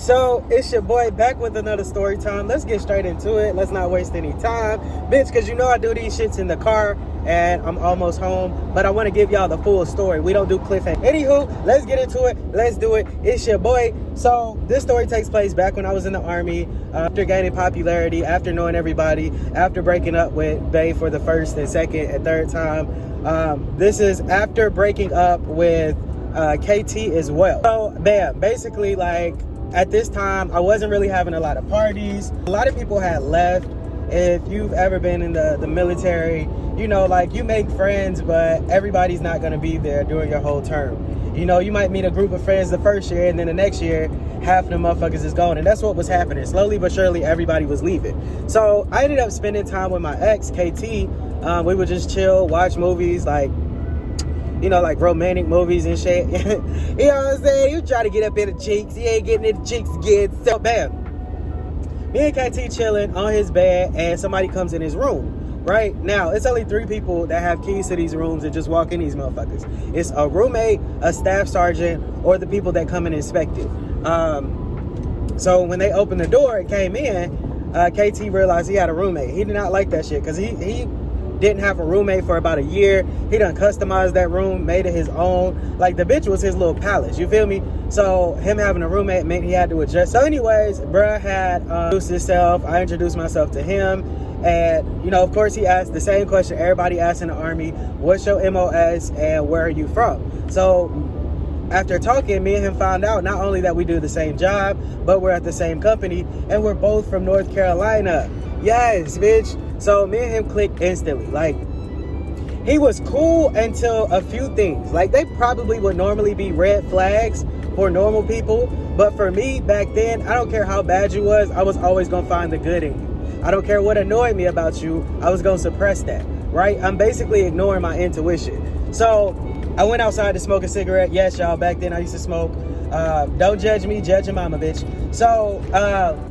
So it's your boy back with another story time. Let's get straight into it. Let's not waste any time, bitch, because you know I do these shits in the car and I'm almost home, but I want to give y'all the full story. We don't do cliffhanger. Anywho, let's get into it. Let's do it. It's your boy. So this story takes place back when I was in the army, after gaining popularity, after knowing everybody, after breaking up with Bae for the first and second and third time. This is after breaking up with KT as well. So bam, basically, like, at this time I wasn't really having a lot of parties. A lot of people had left. If you've ever been in the military, you know, like, you make friends, but everybody's not going to be there during your whole term. You know, you might meet a group of friends the first year, and then the next year half of the motherfuckers is gone. And that's what was happening. Slowly but surely everybody was leaving. So I ended up spending time with my ex, KT. We would just chill, watch movies, like, you know, like romantic movies and shit. You know what I'm saying? You try to get up in the cheeks. He ain't getting in the cheeks again. So bam. Me and KT chilling on his bed, and somebody comes in his room. Right now, it's only 3 people that have keys to these rooms and just walk in these motherfuckers. It's a roommate, a staff sergeant, or the people that come and inspect it. So when they opened the door and came in, KT realized he had a roommate. He did not like that shit because he didn't have a roommate for about a year. He done customized that room, made it his own. Like, the bitch was his little palace, you feel me? So him having a roommate meant he had to adjust. So anyways, bruh had introduced himself. I introduced myself to him. And, you know, of course, he asked the same question everybody asks in the army: what's your MOS and where are you from? So after talking, me and him found out not only that we do the same job, but we're at the same company, and we're both from North Carolina. Yes, bitch. So me and him clicked instantly. Like, he was cool until a few things. Like, they probably would normally be red flags for normal people, but for me back then, I don't care how bad you was, I was always gonna find the good in you. I don't care what annoyed me about you, I was gonna suppress that, right? I'm basically ignoring my intuition. So I went outside to smoke a cigarette. Yes, y'all, back then I used to smoke. Don't judge me, judge your mama, bitch. So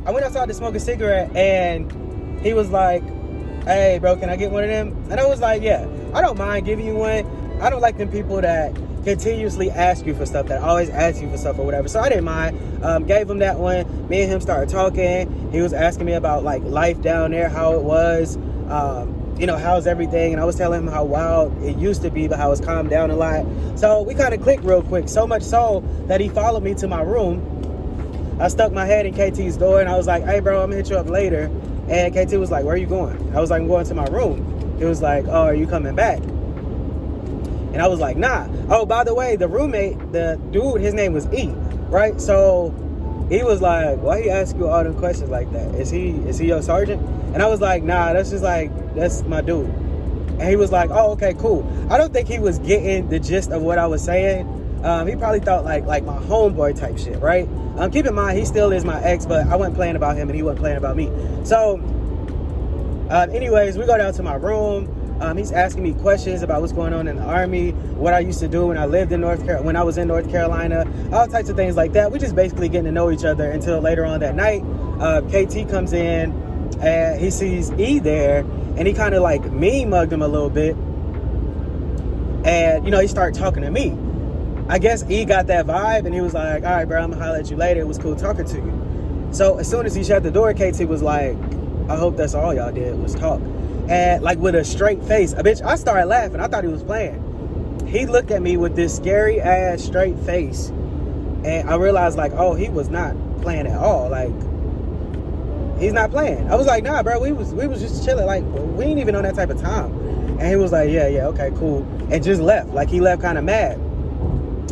I went outside to smoke a cigarette, and he was like, hey bro, can I get one of them? And I was like, yeah, I don't mind giving you one. I don't like them people that continuously ask you for stuff, that always ask you for stuff or whatever. So I didn't mind. Gave him that one. Me and him started talking. He was asking me about, like, life down there, how it was, you know, how's everything. And I was telling him how wild it used to be, but how it's calmed down a lot. So we kind of clicked real quick, so much so that he followed me to my room. I stuck my head in KT's door, and I was like, hey bro, I'm gonna hit you up later. And KT was like, where are you going? I was like, I'm going to my room. He was like, oh, are you coming back? And I was like, nah. Oh, by the way, the roommate, the dude, his name was E, right? So he was like, why he ask you all them questions like that? Is he your sergeant? And I was like, nah, that's just like, that's my dude. And he was like, oh, okay, cool. I don't think he was getting the gist of what I was saying. He probably thought like my homeboy type shit, right? Keep in mind, he still is my ex, but I wasn't playing about him and he wasn't playing about me. So anyways, we go down to my room. He's asking me questions about what's going on in the army, what I used to do when I lived in when I was in North Carolina, all types of things like that. We just basically getting to know each other until later on that night. KT comes in and he sees E there, and he kind of like mugged him a little bit. And, you know, he started talking to me. I guess E got that vibe, and he was like, all right, bro, I'm gonna holler at you later. It was cool talking to you. So as soon as he shut the door, KT was like, I hope that's all y'all did was talk. And like, with a straight face, I started laughing. I thought he was playing. He looked at me with this scary ass straight face, and I realized, like, oh, he was not playing at all. Like, he's not playing. I was like, nah, bro, we was just chilling. Like, we ain't even on that type of time. And he was like, yeah, okay, cool, and just left. Like, he left kind of mad.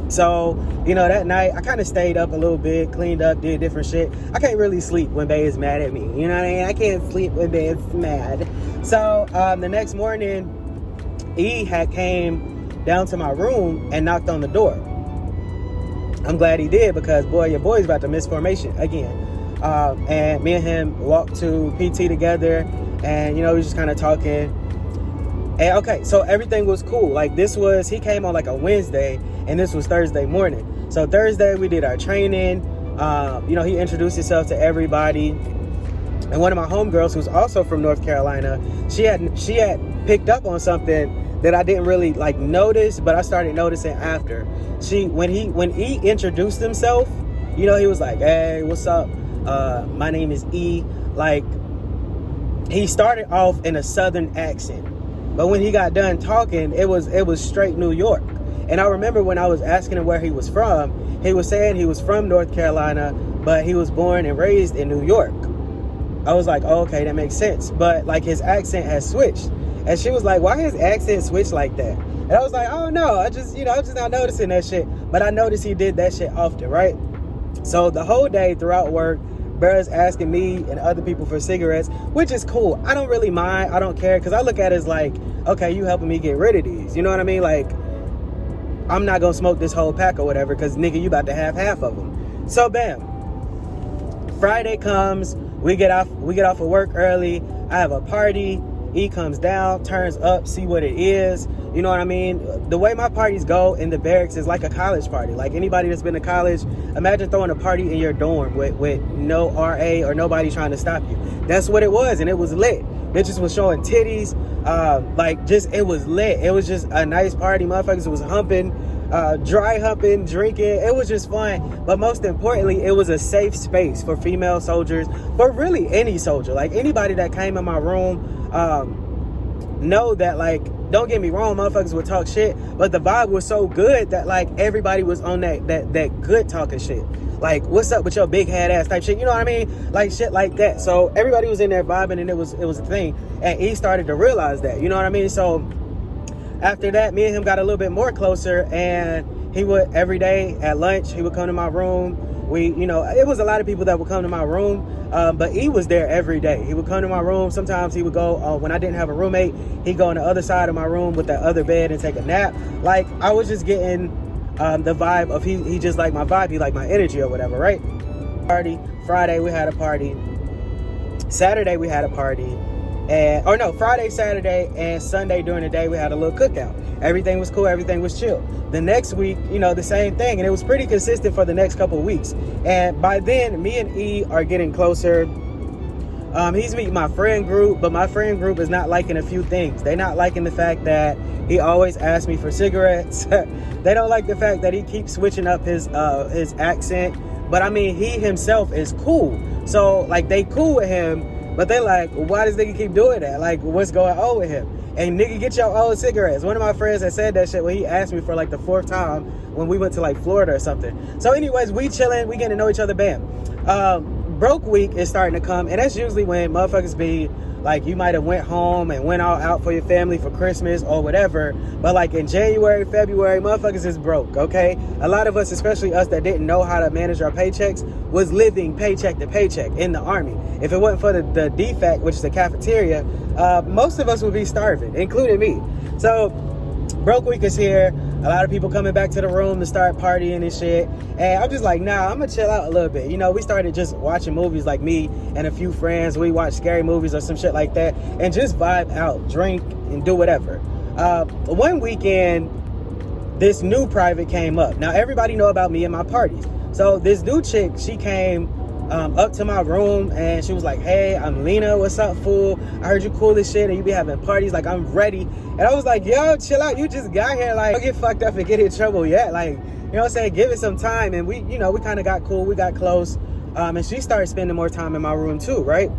So, you know, that night I kind of stayed up a little bit, cleaned up, did different shit. I can't really sleep when Bae is mad at me. You know what I mean? I can't sleep when Bae is mad. So the next morning, E had came down to my room and knocked on the door. I'm glad he did, because boy, your boy's about to miss formation again. And me and him walked to PT together, and, you know, we was just kind of talking. And okay, so everything was cool. Like, he came on like a Wednesday, and this was Thursday morning. So Thursday we did our training. You know, he introduced himself to everybody. And one of my homegirls, who's also from North Carolina, she had picked up on something that I didn't really like notice, but I started noticing after. When he introduced himself, You know, he was like, hey, what's up? My name is E. Like, he started off in a southern accent, but when he got done talking, it was straight New York. And I remember when I was asking him where he was from, he was saying he was from North Carolina, but he was born and raised in New York. I was like, oh, okay, that makes sense. But like his accent has switched. And she was like, why his accent switched like that? And I was like, oh no, I'm just not noticing that shit. But I noticed he did that shit often, right? So the whole day throughout work, Bruh's asking me and other people for cigarettes, which is cool. I don't really mind. I don't care, because I look at it as like, okay, you helping me get rid of these. You know what I mean? Like, I'm not going to smoke this whole pack or whatever, because nigga, you about to have half of them. So bam, Friday comes, we get off of work early. I have a party. E comes down, turns up, see what it is. You know what I mean? The way my parties go in the barracks is like a college party. Like anybody that's been to college, imagine throwing a party in your dorm with no RA or nobody trying to stop you. That's what it was, and it was lit. Bitches was showing titties. It was lit. It was just a nice party. Motherfuckers was humping, dry humping, drinking. It was just fun. But most importantly, it was a safe space for female soldiers, for really any soldier. Like anybody that came in my room, know that, like, don't get me wrong, motherfuckers would talk shit, but the vibe was so good that like everybody was on that good talking shit. Like, what's up with your big head ass type shit, you know what I mean? Like shit like that. So everybody was in there vibing, and it was a thing. And he started to realize that, you know what I mean? So after that, me and him got a little bit more closer, and he would, every day at lunch, he would come to my room. It was a lot of people that would come to my room, but he was there every day. He would come to my room. Sometimes he would go, when I didn't have a roommate, he'd go on the other side of my room with that other bed and take a nap. Like, I was just getting the vibe of he just liked my vibe. He liked my energy or whatever, right? Party. Friday, we had a party. Saturday, we had a party. Friday, Saturday, and Sunday during the day, we had a little cookout. Everything was cool. Everything was chill. The next week, the same thing. And it was pretty consistent for the next couple of weeks. And by then, me and E are getting closer. He's meeting my friend group, but my friend group is not liking a few things. They're not liking the fact that he always asks me for cigarettes. They don't like the fact that he keeps switching up his accent. But I mean, he himself is cool. So, like, they cool with him. But they like, why does nigga keep doing that? Like, what's going on with him? And nigga, get your own cigarettes. One of my friends had said that shit when he asked me for like the 4th time when we went to like Florida or something. So anyways, we chilling, we getting to know each other, bam. Broke week is starting to come, and that's usually when motherfuckers be like, you might have went home and went all out for your family for Christmas or whatever, but like in January, February, motherfuckers is broke, okay? A lot of us, especially us that didn't know how to manage our paychecks, was living paycheck to paycheck in the Army. If it wasn't for the DFAC, which is the cafeteria, most of us would be starving, including me. So broke week is here. A lot of people coming back to the room to start partying and shit. And I'm just like, nah, I'm gonna chill out a little bit. We started just watching movies, like me and a few friends. We watch scary movies or some shit like that and just vibe out, drink, and do whatever. One weekend, this new private came up. Now, everybody know about me and my parties. So this new chick, she came up to my room, and she was like, hey, I'm Lena, what's up, fool? I heard you cool as shit and you be having parties, like, I'm ready. And I was like, yo, chill out, you just got here, like, don't get fucked up and get in trouble yet, like, you know what I'm saying, give it some time. And we kind of got cool, we got close, and she started spending more time in my room too, right?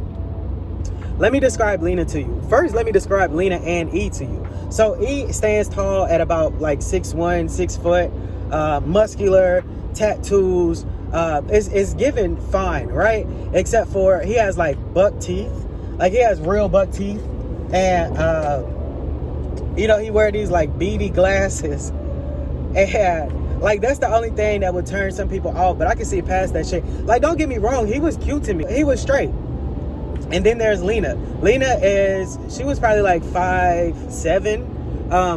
Let me describe Lena to you. First, let me describe Lena and E to you. So E stands tall at about like 6'1", 6 foot, muscular, tattoos. It's given fine, right? Except for he has like buck teeth. Like, he has real buck teeth. And, he wear these like beady glasses. And like, that's the only thing that would turn some people off. But I can see past that shit. Like, don't get me wrong. He was cute to me. He was straight. And then there's Lena. She was probably like 5'7",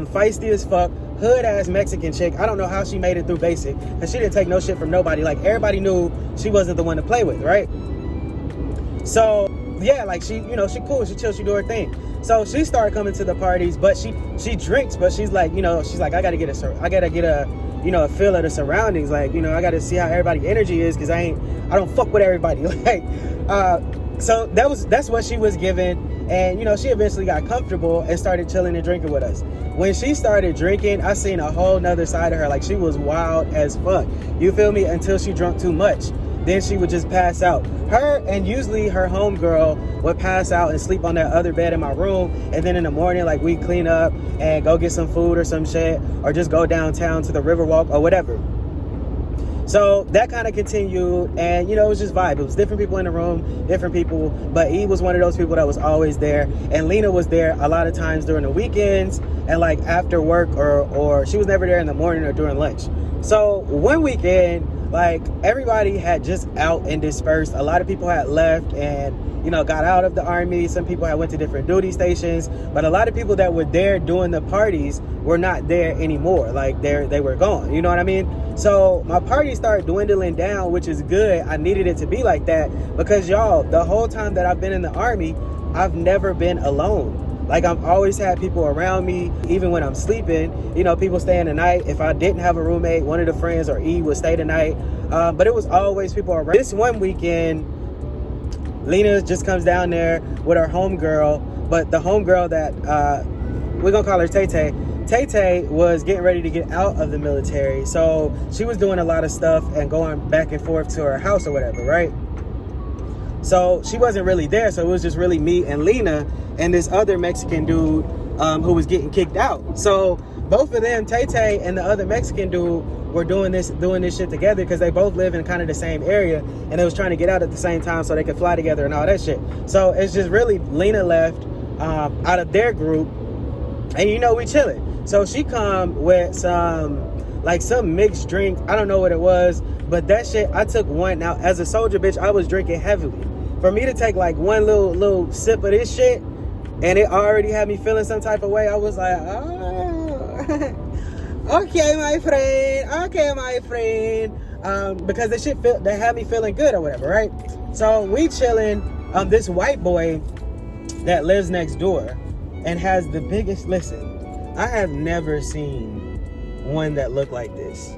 feisty as fuck. Hood ass Mexican chick. I don't know how she made it through basic, and she didn't take no shit from nobody. Like, everybody knew she wasn't the one to play with, right? So yeah, like, she cool, she chill, she do her thing. So she started coming to the parties, but she drinks, but she's like, I gotta get a feel of the surroundings. Like, I gotta see how everybody's energy is, because I don't fuck with everybody. Like, so that's what she was given. And, you know, she eventually got comfortable and started chilling and drinking with us. When she started drinking, I seen a whole nother side of her. Like, she was wild as fuck. You feel me? Until she drunk too much. Then she would just pass out. Her and usually her homegirl would pass out and sleep on that other bed in my room. And then in the morning, like, we clean up and go get some food or some shit. Or just go downtown to the Riverwalk or whatever. So that kind of continued, and you know, it was just vibe. It was different people in the room, different people, but E was one of those people that was always there, and Lena was there a lot of times during the weekends and like after work, or she was never there in the morning or during lunch. So one weekend, like, everybody had just out and dispersed. A lot of people had left and, you know, got out of the army. Some people had went to different duty stations, but a lot of people that were there doing the parties were not there anymore. Like, they were gone, you know what I mean? So my party started dwindling down, which is good. I needed it to be like that because, y'all, the whole time that I've been in the army, I've never been alone. Like, I've always had people around me, even when I'm sleeping. You know, people staying the night. If I didn't have a roommate, one of the friends or E would stay the night. But it was always people around. This one weekend, Lena just comes down there with her homegirl. But the homegirl that, we're going to call her Tay-Tay. Tay-Tay was getting ready to get out of the military. So she was doing a lot of stuff and going back and forth to her house or whatever, right? So she wasn't really there. So it was just really me and Lena and this other Mexican dude who was getting kicked out. So both of them, Tay-Tay and the other Mexican dude, were doing this shit together because they both live in kind of the same area, and they was trying to get out at the same time so they could fly together and all that shit. So it's just really Lena left out of their group, and you know, we chilling. So she come with some mixed drink. I don't know what it was, but that shit, I took one. Now, as a soldier, bitch, I was drinking heavily. For me to take like one little sip of this shit, and it already had me feeling some type of way, I was like, oh, okay, my friend. Because the shit that had me feeling good or whatever, right? So we chilling. This white boy that lives next door and has the biggest, listen, I have never seen one that looked like this.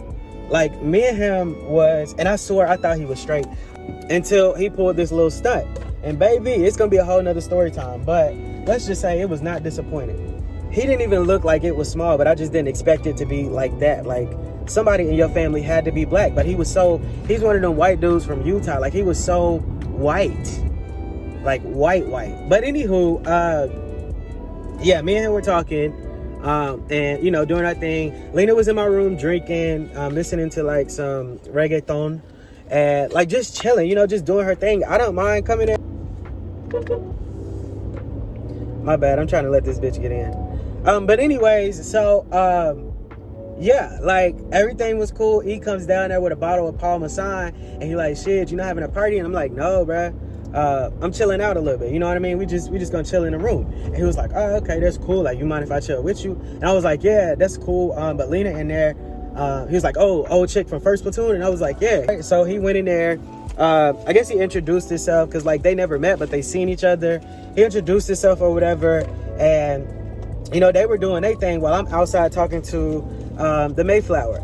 Like, me and him was, and I swear I thought he was straight until he pulled this little stunt. And baby, it's gonna be a whole nother story time, but let's just say it was not disappointing. He didn't even look like it was small, but I just didn't expect it to be like that. Like, somebody in your family had to be black, but he's one of them white dudes from Utah. Like, he was so white, like white. But anywho, yeah, me and him were talking, and, you know, doing our thing. Lena was in my room drinking, listening to like some reggaeton, and like just chilling, you know, just doing her thing. I don't mind coming in. My bad, I'm trying to let this bitch get in. But anyways, so yeah, like, everything was cool. He comes down there with a bottle of Paul Masson, and he like, shit, you not having a party? And I'm like, no, bruh. I'm chilling out a little bit, you know what I mean? We just gonna chill in the room. And he was like, oh, okay, that's cool. Like, you mind if I chill with you? And I was like, yeah, that's cool. But Lena in there, he was like, oh, old chick from First Platoon? And I was like, yeah. So he went in there. I guess he introduced himself because, like, they never met, but they seen each other. He introduced himself or whatever, and, you know, they were doing their thing while I'm outside talking to the Mayflower.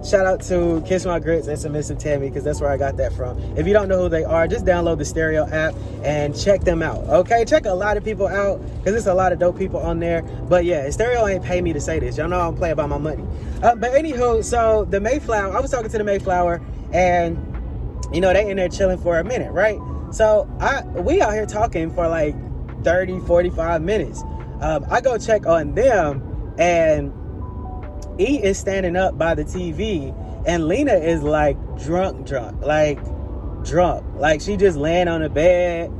Shout out to Kiss My Grits and Submissive Tammy, because that's where I got that from. If you don't know who they are, just download the Stereo app and check them out, okay? Check a lot of people out, because there's a lot of dope people on there. But yeah, Stereo ain't pay me to say this. Y'all know I don't play about my money. But anywho, so the Mayflower, I was talking to the Mayflower, and, you know, they in there chilling for a minute, right? So we out here talking for like 30, 45 minutes. I go check on them, and E is standing up by the TV, and Lena is like drunk. Like she just laying on the bed.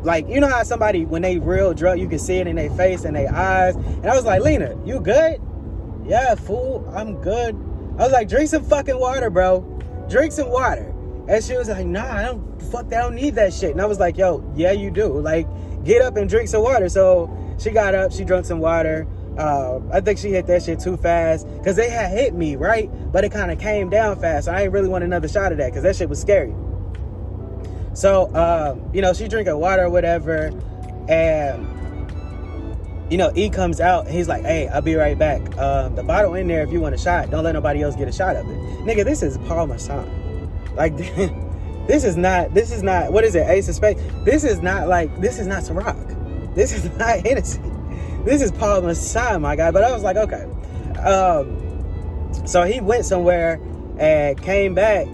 Like, you know how somebody, when they real drunk, you can see it in their face and their eyes. And I was like, Lena, you good? Yeah, fool, I'm good. I was like, drink some fucking water, bro. Drink some water. And she was like, nah, I don't need that shit. And I was like, yo, yeah, you do. Like, get up and drink some water. So she got up, she drank some water. I think she hit that shit too fast, because they had hit me, right? But it kind of came down fast. So I ain't really want another shot of that, because that shit was scary. So, you know, she drinking water or whatever. And, you know, E comes out, and he's like, hey, I'll be right back. The bottle in there if you want a shot. Don't let nobody else get a shot of it. Nigga, this is Paul Masson. Like, This is not, what is it, Ace of Spades? This is not Ciroc. This is not Hennessy. This is Paul Masson, my guy. But I was like, okay. So he went somewhere and came back,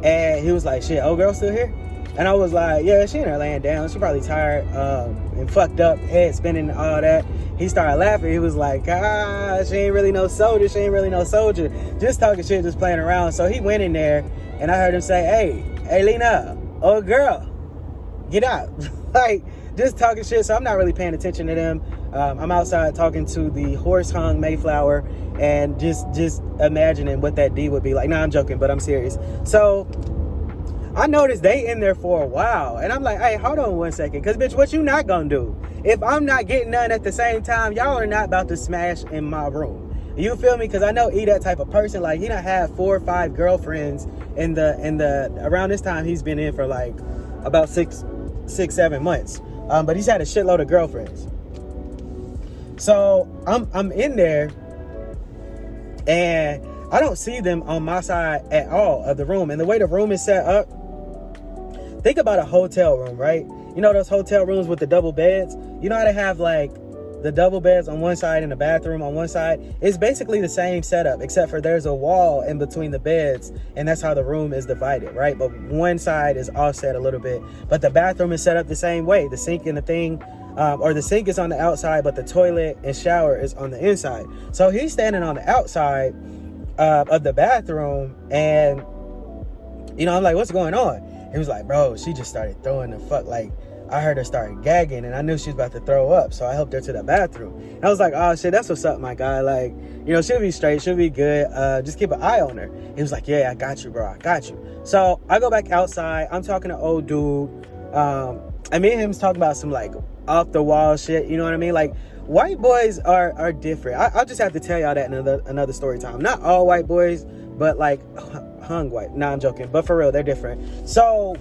and he was like, shit, old girl still here? And I was like, yeah, she in there laying down. She probably tired and fucked up, head spinning and all that. He started laughing. He was like, she ain't really no soldier. She ain't really no soldier. Just talking shit, just playing around. So he went in there, and I heard him say, hey, Lena, old girl, get out. Like, just talking shit. So I'm not really paying attention to them. I'm outside talking to the horse-hung Mayflower and just imagining what that D would be like. Nah, I'm joking, but I'm serious. So I noticed they in there for a while, and I'm like, hey, hold on 1 second, because bitch, what you not gonna do? If I'm not getting none at the same time, y'all are not about to smash in my room. You feel me? Because I know he that type of person. Like, he done had 4 or 5 girlfriends in the around this time. He's been in for like about 6-7 months, but he's had a shitload of girlfriends. So I'm in there, and I don't see them on my side at all of the room. And the way the room is set up, think about a hotel room, right? You know those hotel rooms with the double beds? You know how they have like the double beds on one side and the bathroom on one side? It's basically the same setup, except for there's a wall in between the beds, and that's how the room is divided, right? But one side is offset a little bit. But the bathroom is set up the same way. The sink and the thing, or the sink is on the outside, but the toilet and shower is on the inside. So he's standing on the outside of the bathroom, and you know, I'm like, what's going on? He was like, bro, she just started throwing the fuck, like, I heard her start gagging, and I knew she was about to throw up, so I helped her to the bathroom. And I was like, oh shit, that's what's up, my guy. Like, you know, she'll be straight, she'll be good. Just keep an eye on her. He was like, yeah, I got you, bro, I got you. So I go back outside. I'm talking to old dude. And me and him was talking about some like off the wall shit. You know what I mean? Like, white boys are different. I'll just have to tell y'all that in another story time. Not all white boys, but like hung white. Nah, I'm joking. But for real, they're different. So,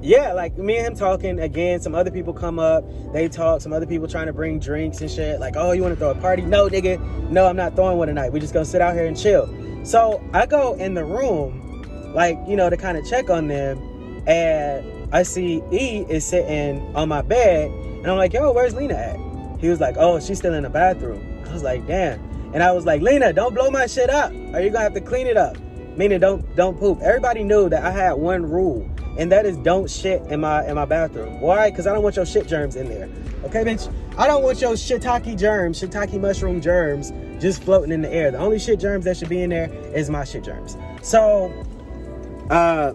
yeah, like me and him talking again. Some other people come up. They talk. Some other people trying to bring drinks and shit. Like, oh, you want to throw a party? No, nigga. No, I'm not throwing one tonight. We just gonna sit out here and chill. So I go in the room, like, you know, to kind of check on them. And I see E is sitting on my bed. And I'm like, yo, where's Lena at? He was like, oh, she's still in the bathroom. I was like, damn. And I was like, Lena, don't blow my shit up, or you're gonna have to clean it up. Meaning, don't poop. Everybody knew that I had one rule, and that is don't shit in my bathroom. Why? Because I don't want your shit germs in there. Okay, bitch? I don't want your shiitake mushroom germs just floating in the air. The only shit germs that should be in there is my shit germs. So,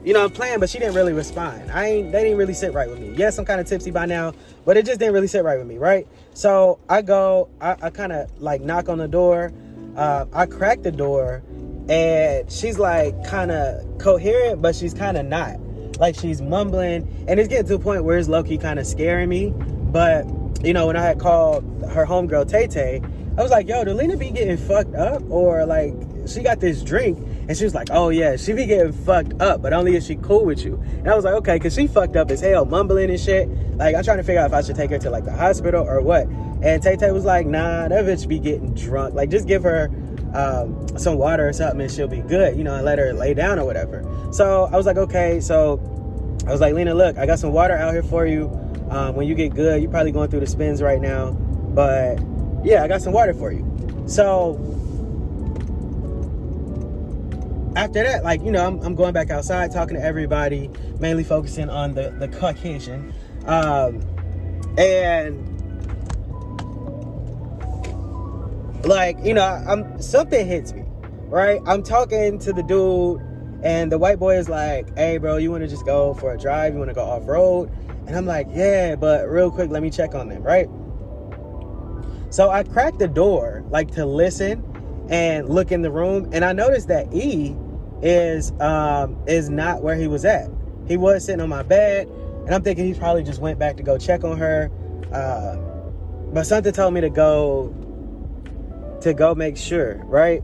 you know, I'm playing, but she didn't really respond. They didn't really sit right with me. Yes, I'm kind of tipsy by now, but it just didn't really sit right with me, right? So I kind of like knock on the door. I crack the door, and she's like kind of coherent, but she's kind of not. Like, she's mumbling, and it's getting to a point where it's low-key kind of scaring me. But, you know, when I had called her homegirl, Tay-Tay, I was like, yo, did Lena be getting fucked up? Or, like, she got this drink, and she was like, oh, yeah, she be getting fucked up, but only if she cool with you. And I was like, okay, because she fucked up as hell, mumbling and shit. Like, I'm trying to figure out if I should take her to, like, the hospital or what. And Tay-Tay was like, nah, that bitch be getting drunk. Like, just give her some water or something and she'll be good, you know, and let her lay down or whatever. So I was like, okay. So I was like, Lena, look, I got some water out here for you. When you get good, you're probably going through the spins right now, but yeah, I got some water for you. So after that, like, you know, I'm going back outside talking to everybody, mainly focusing on the Caucasian, and like, you know, something hits me, right? I'm talking to the dude, and the white boy is like, hey, bro, you want to just go for a drive? You want to go off-road? And I'm like, yeah, but real quick, let me check on them, right? So I cracked the door, like, to listen and look in the room, and I noticed that E is not where he was at. He was sitting on my bed, and I'm thinking he probably just went back to go check on her. But something told me to go make sure, right?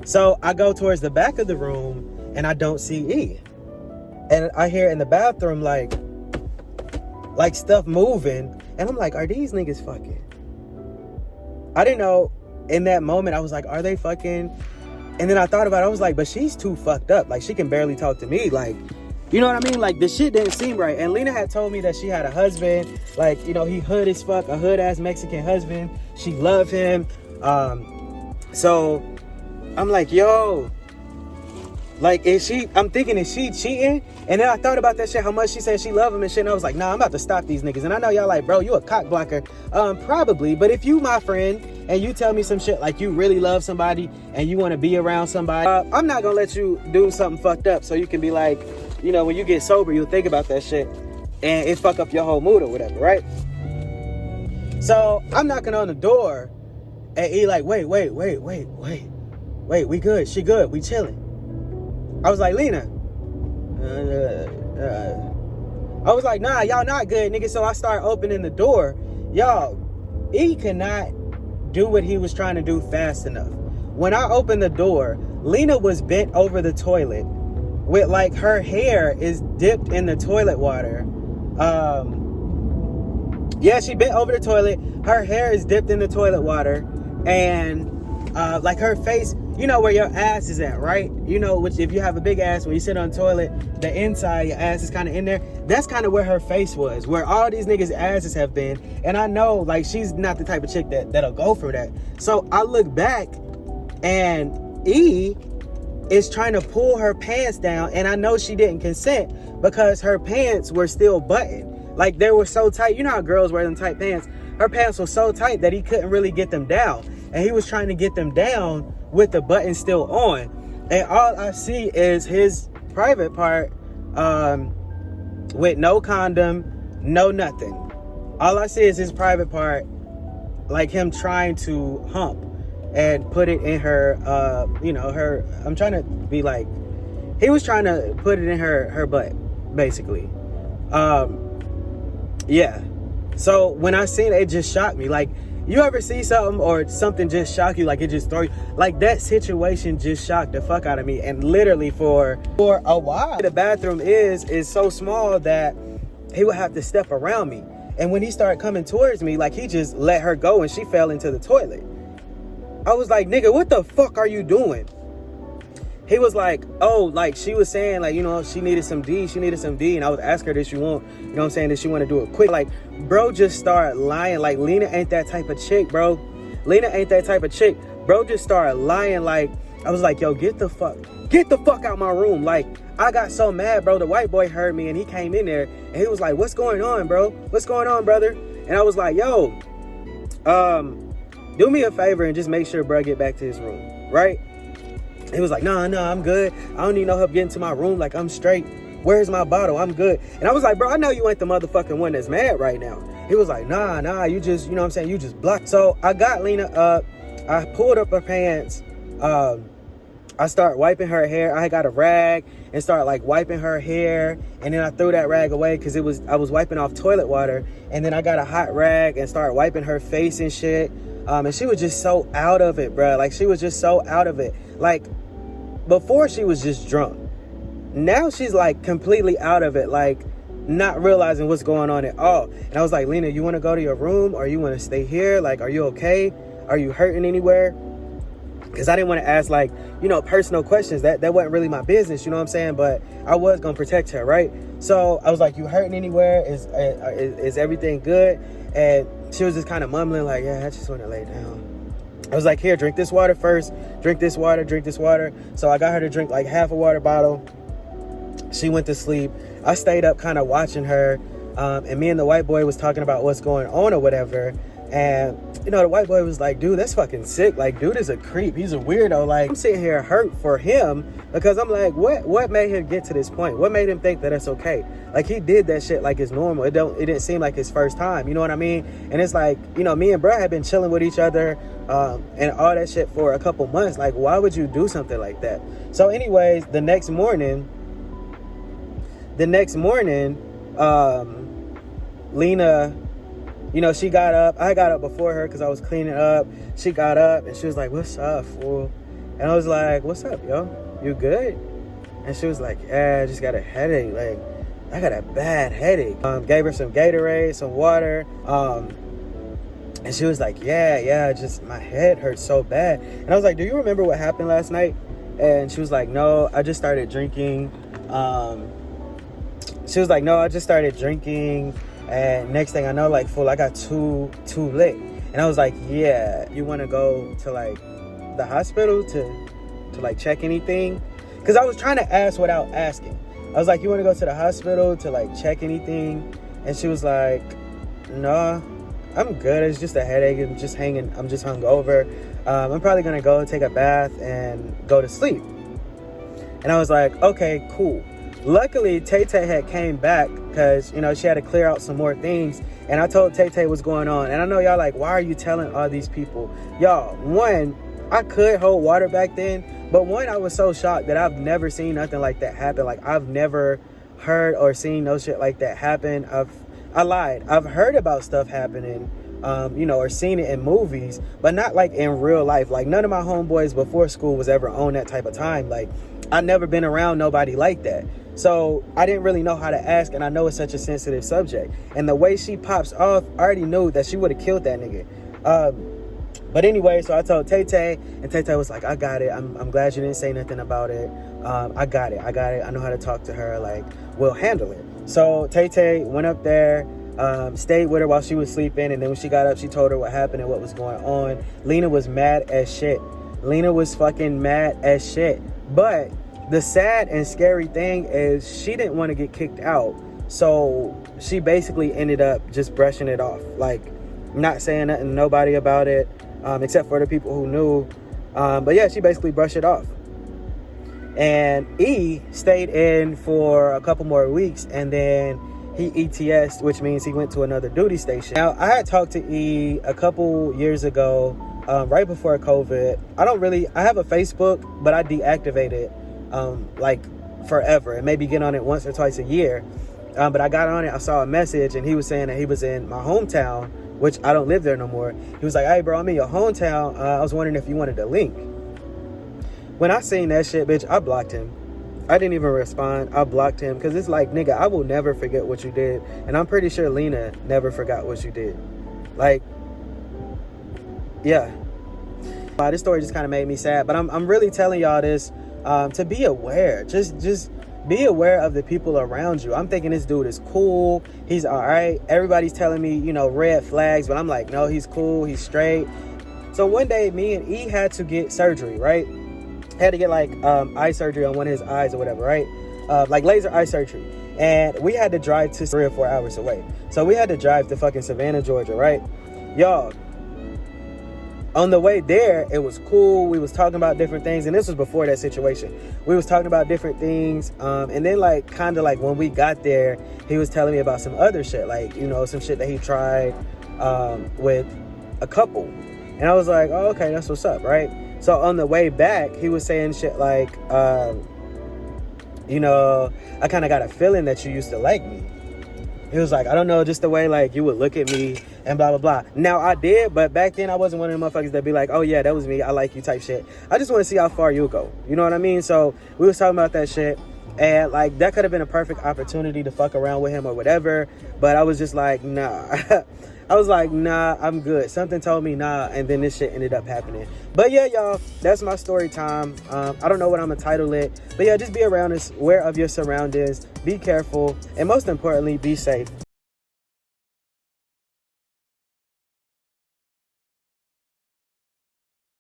So I go towards the back of the room, and I don't see E. And I hear in the bathroom, like stuff moving, and I'm like, are these niggas fucking? I didn't know in that moment. I was like, are they fucking? And then I thought about it. I was like, but she's too fucked up. Like, she can barely talk to me. Like, you know what I mean? Like, the shit didn't seem right. And Lena had told me that she had a husband. Like, you know, he hood as fuck. A hood-ass Mexican husband. She loved him. So, I'm like, yo. Like, I'm thinking, is she cheating? And then I thought about that shit, how much she said she loved him and shit. And I was like, nah, I'm about to stop these niggas. And I know y'all like, bro, you a cock blocker. Probably. But if you my friend and you tell me some shit like you really love somebody and you want to be around somebody, I'm not going to let you do something fucked up so you can be like, you know, when you get sober, you'll think about that shit and it fuck up your whole mood or whatever, right? So I'm knocking on the door and he like, wait, we good. She good. We chilling. I was like, Lena. I was like, nah, y'all not good, nigga. So I started opening the door. Y'all, he could not do what he was trying to do fast enough. When I opened the door, Lena was bent over the toilet with like her hair is dipped in the toilet water. Yeah, she bent over the toilet. Her hair is dipped in the toilet water. And like her face, you know where your ass is at, right? You know, which if you have a big ass, when you sit on the toilet, the inside, your ass is kind of in there. That's kind of where her face was, where all these niggas' asses have been. And I know, like, she's not the type of chick that'll go for that. So I look back, and E is trying to pull her pants down, and I know she didn't consent because her pants were still buttoned. Like, they were so tight. You know how girls wear them tight pants? Her pants were so tight that he couldn't really get them down. And he was trying to get them down with the button still on. And all I see is his private part with no condom, no nothing. All I see is his private part, like him trying to hump and put it in her, you know, her, I'm trying to be like, he was trying to put it in her butt, basically. Yeah. So when I seen it, it just shocked me. Like, you ever see something or something just shock you, like it just throw you, like that situation just shocked the fuck out of me. And literally for a while, the bathroom is so small that he would have to step around me. And when he started coming towards me, like, he just let her go and she fell into the toilet. I was like, nigga, what the fuck are you doing? He was like, oh, like, she was saying, like, you know, she needed some D. And I was asking her, did she want, you know what I'm saying, did she want to do it quick? Like, bro just started lying. Like, Lena ain't that type of chick, bro. Lena ain't that type of chick. Bro just started lying. Like, I was like, yo, get the fuck out my room. Like, I got so mad, bro. The white boy heard me and he came in there and he was like, what's going on, bro? What's going on, brother? And I was like, yo, do me a favor and just make sure bro get back to his room, right? He was like, no, I'm good. I don't need no help getting to my room. Like, I'm straight. Where's my bottle? I'm good. And I was like, bro, I know you ain't the motherfucking one that's mad right now. He was like, nah, you just, you know what I'm saying? You just blocked. So I got Lena up. I pulled up her pants. I started wiping her hair. I got a rag and started like wiping her hair. And then I threw that rag away because I was wiping off toilet water. And then I got a hot rag and started wiping her face and shit. And she was just so out of it, bro. Like, she was just so out of it. Like, before she was just drunk. Now she's like completely out of it, like not realizing what's going on at all. And I was like, Lena, you want to go to your room or you want to stay here? Like, are you okay? Are you hurting anywhere? Because I didn't want to ask, like, you know, personal questions. That wasn't really my business, you know what I'm saying? But I was going to protect her, right? So I was like, you hurting anywhere? Is everything good? And she was just kind of mumbling like, yeah, I just want to lay down. I was like, here, drink this water first. Drink this water. So I got her to drink like half a water bottle. She went to sleep. I stayed up kind of watching her. And me and the white boy was talking about what's going on or whatever. And, you know, the white boy was like, dude, that's fucking sick. Like, dude is a creep. He's a weirdo. Like, I'm sitting here hurt for him because I'm like, what made him get to this point? What made him think that it's okay? Like, he did that shit like it's normal. It didn't seem like his first time. You know what I mean? And it's like, you know, me and Brad had been chilling with each other and all that shit for a couple months. Like, why would you do something like that? So anyways, the next morning, Lena, you know, she got up. I got up before her because I was cleaning up. She got up and she was like, what's up, fool? And I was like, what's up, yo? You good? And she was like, yeah, I just got a headache. Like, I got a bad headache. Gave her some Gatorade, some water. And she was like, yeah, just my head hurts so bad. And I was like, do you remember what happened last night? And she was like, no, I just started drinking. She was like, no, I just started drinking. And next thing I know, like, fool, I got too lit. And I was like, yeah, you want to go to like the hospital to like check anything? Because I was trying to ask without asking. I was like, you want to go to the hospital to like check anything? And she was like, no, I'm good. It's just a headache. I'm just hungover. I'm probably going to go take a bath and go to sleep. And I was like, okay, cool. Luckily, Tay-Tay had came back because, you know, she had to clear out some more things. And I told Tay-Tay what's going on. And I know y'all like, why are you telling all these people? Y'all, one, I could hold water back then. But one, I was so shocked that I've never seen nothing like that happen. Like, I've never heard or seen no shit like that happen. I lied. I've heard about stuff happening, you know, or seen it in movies, but not like in real life. Like, none of my homeboys before school was ever on that type of time. Like, I've never been around nobody like that. So I didn't really know how to ask, and I know it's such a sensitive subject. And the way she pops off, I already knew that she would have killed that nigga. But anyway, so I told Tay-Tay, and Tay-Tay was like, I got it. I'm glad you didn't say nothing about it. I got it. I know how to talk to her. Like, we'll handle it. So Tay-Tay went up there, stayed with her while she was sleeping. And then when she got up, she told her what happened and what was going on. Lena was mad as shit. Lena was fucking mad as shit. But the sad and scary thing is she didn't want to get kicked out. So she basically ended up just brushing it off. Like, not saying nothing to nobody about it, except for the people who knew. But yeah, she basically brushed it off. And E stayed in for a couple more weeks, and then he ETS'd, which means he went to another duty station. Now, I had talked to E a couple years ago, right before COVID. I have a Facebook, but I deactivate it like forever, and maybe get on it once or twice a year. But I got on it, I saw a message, and he was saying that he was in my hometown, which I don't live there no more. He was like, hey bro, I'm in your hometown. I was wondering if you wanted a link. When I seen that shit, bitch, I blocked him. I didn't even respond. I blocked him because it's like, nigga, I will never forget what you did. And I'm pretty sure Lena never forgot what you did. Like, yeah. This story just kind of made me sad. But I'm really telling y'all this to be aware. Just be aware of the people around you. I'm thinking this dude is cool. He's all right. Everybody's telling me, you know, red flags. But I'm like, no, he's cool. He's straight. So one day, me and E had to get surgery, right? Had to get like eye surgery on one of his eyes or whatever, right? Like laser eye surgery. And we had to drive to 3 or 4 hours away. So we had to drive to fucking Savannah, Georgia, right? Y'all, on the way there, it was cool. We was talking about different things. And this was before that situation. We was talking about different things. And then like, kind of like when we got there, he was telling me about some other shit. Like, you know, some shit that he tried with a couple. And I was like, oh, okay, that's what's up, right? So on the way back, he was saying shit like, you know, I kind of got a feeling that you used to like me. He was like, I don't know, just the way like you would look at me and blah, blah, blah. Now I did, but back then I wasn't one of them motherfuckers that be like, oh yeah, that was me. I like you type shit. I just want to see how far you'll go. You know what I mean? So we was talking about that shit. And like, that could have been a perfect opportunity to fuck around with him or whatever. But I was just like, nah. I was like, nah, I'm good. Something told me nah, and then this shit ended up happening. But yeah, y'all, that's my story time. I don't know what I'm gonna title it. But yeah, just be aware of your surroundings. Be careful. And most importantly, be safe.